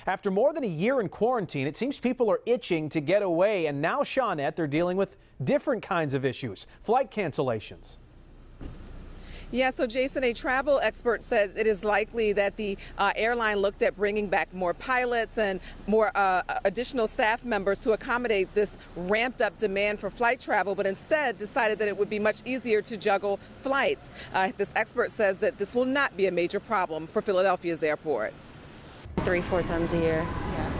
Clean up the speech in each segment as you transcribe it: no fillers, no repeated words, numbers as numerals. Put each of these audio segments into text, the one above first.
After more than a year in quarantine, it seems people are itching to get away. And now, Shawnette, they're dealing with different kinds of issues, flight cancellations. Yeah, so Jason, a travel expert says it is likely that the airline looked at bringing back more pilots and more additional staff members to accommodate this ramped up demand for flight travel, but instead decided that it would be much easier to juggle flights. This expert says that this will not be a major problem for Philadelphia's airport. 3-4 times a year.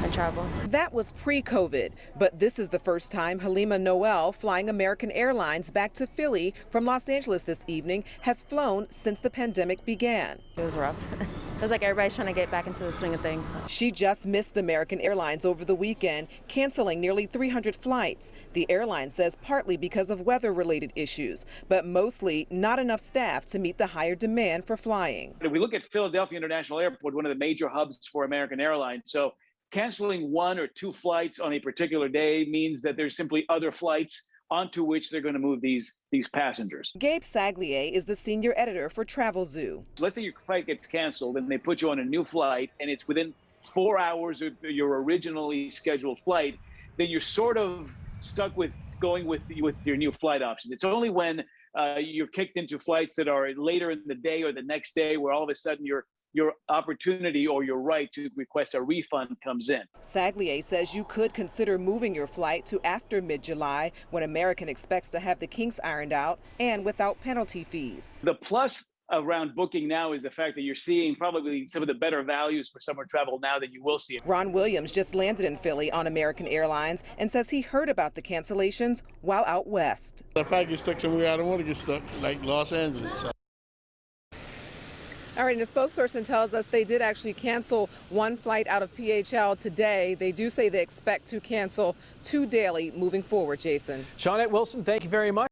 I travel. That was pre-COVID, but this is the first time Halima Noel, flying American Airlines back to Philly from Los Angeles this evening, has flown since the pandemic began. It was rough. It was like everybody's trying to get back into the swing of things. She just missed American Airlines over the weekend, canceling nearly 300 flights. The airline says partly because of weather-related issues, but mostly not enough staff to meet the higher demand for flying. If we look at Philadelphia International Airport, one of the major hubs for American Airlines, so canceling 1 or 2 flights on a particular day means that there's simply other flights onto which they're going to move these passengers. Gabe Saglier is the senior editor for Travel Zoo. Let's say your flight gets canceled and they put you on a new flight and it's within 4 hours of your originally scheduled flight, then you're sort of stuck with going with your new flight options. It's only when you're kicked into flights that are later in the day or the next day where all of a sudden your opportunity or your right to request a refund comes in. Saglier says you could consider moving your flight to after mid-July, when American expects to have the kinks ironed out and without penalty fees. The plus around booking now is the fact that you're seeing probably some of the better values for summer travel now than you will see. Ron Williams just landed in Philly on American Airlines and says he heard about the cancellations while out west. If I get stuck somewhere I don't want to get stuck, like Los Angeles. All right, and a spokesperson tells us they did actually cancel 1 flight out of PHL today. They do say they expect to cancel 2 daily moving forward, Jason. Shawnette Wilson, thank you very much.